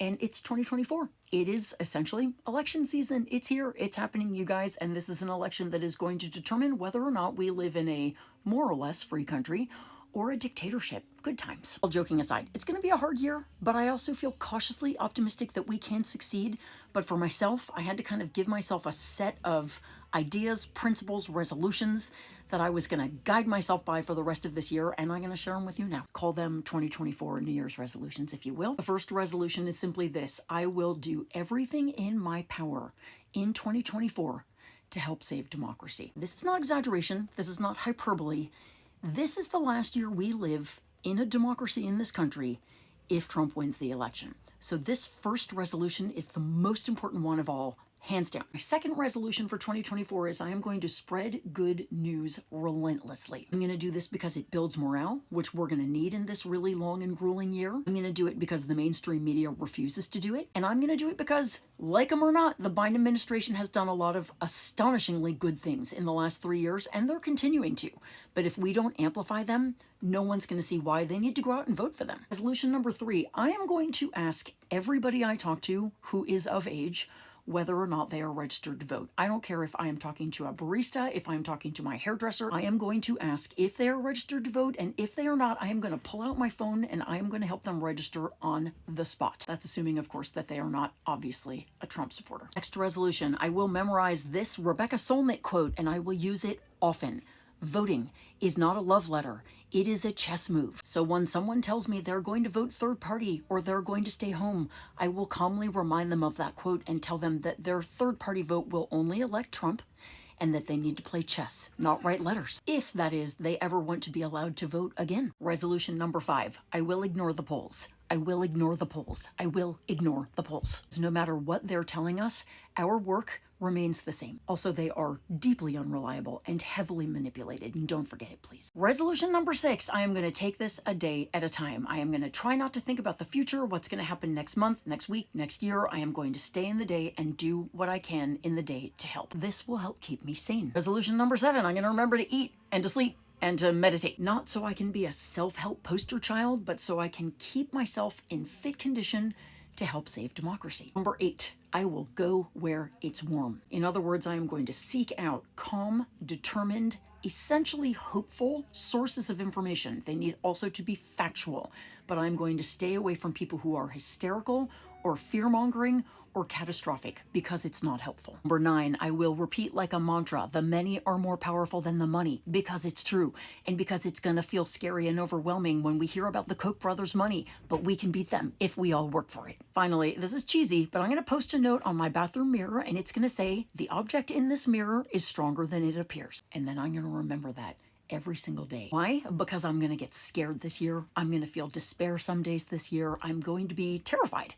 and it's 2024. It is essentially election season. It's here, it's happening, you guys, and this is an election that is going to determine whether or not we live in a more or less free country or a dictatorship. Good times. All joking aside, it's going to be a hard year, but I also feel cautiously optimistic that we can succeed. But for myself, I had to kind of give myself a set of ideas, principles, resolutions that I was going to guide myself by for the rest of this year, and I'm going to share them with you now. Call them 2024 New Year's resolutions, if you will. The first resolution is simply this: I will do everything in my power in 2024 to help save democracy. This is not exaggeration. This is not hyperbole. This is the last year we live in a democracy in this country if Trump wins the election. So this first resolution is the most important one of all, hands down. My second resolution for 2024 is I am going to spread good news relentlessly. I'm going to do this because it builds morale, which we're going to need in this really long and grueling year. I'm going to do it because the mainstream media refuses to do it. And I'm going to do it because, like them or not, the Biden administration has done a lot of astonishingly good things in the last 3 years, and they're continuing to. But if we don't amplify them, no one's going to see why they need to go out and vote for them. Resolution number 3, I am going to ask everybody I talk to who is of age whether or not they are registered to vote. I don't care if I am talking to a barista, if I'm talking to my hairdresser, I am going to ask if they are registered to vote, and if they are not, I am going to pull out my phone and I am going to help them register on the spot. That's assuming, of course, that they are not obviously a Trump supporter. Next resolution, I will memorize this Rebecca Solnit quote, and I will use it often. Voting is not a love letter. It is a chess move. So when someone tells me they're going to vote third party or they're going to stay home, I will calmly remind them of that quote and tell them that their third party vote will only elect Trump and that they need to play chess, not write letters, if, that is, they ever want to be allowed to vote again. Resolution number 5, I will ignore the polls. I will ignore the polls. I will ignore the polls. So no matter what they're telling us, our work remains the same. Also, they are deeply unreliable and heavily manipulated, and don't forget it, please. Resolution number 6, I am going to take this a day at a time. I am going to try not to think about the future, what's going to happen next month, next week, next year. I am going to stay in the day and do what I can in the day to help. This will help keep me sane. Resolution number 7, I'm going to remember to eat and to sleep and to meditate. Not so I can be a self-help poster child, but so I can keep myself in fit condition to help save democracy. Number 8, I will go where it's warm. In other words, I am going to seek out calm, determined, essentially hopeful sources of information. They need also to be factual, but I'm going to stay away from people who are hysterical or fear-mongering or catastrophic, because it's not helpful. Number 9, I will repeat like a mantra, the many are more powerful than the money, because it's true, and because it's gonna feel scary and overwhelming when we hear about the Koch brothers' money, but we can beat them if we all work for it. Finally, this is cheesy, but I'm gonna post a note on my bathroom mirror, and it's gonna say, the object in this mirror is stronger than it appears. And then I'm gonna remember that every single day. Why? Because I'm going to get scared this year. I'm going to feel despair some days this year. I'm going to be terrified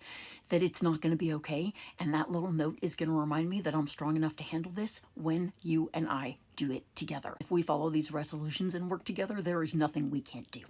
that it's not going to be okay. And that little note is going to remind me that I'm strong enough to handle this when you and I do it together. If we follow these resolutions and work together, there is nothing we can't do.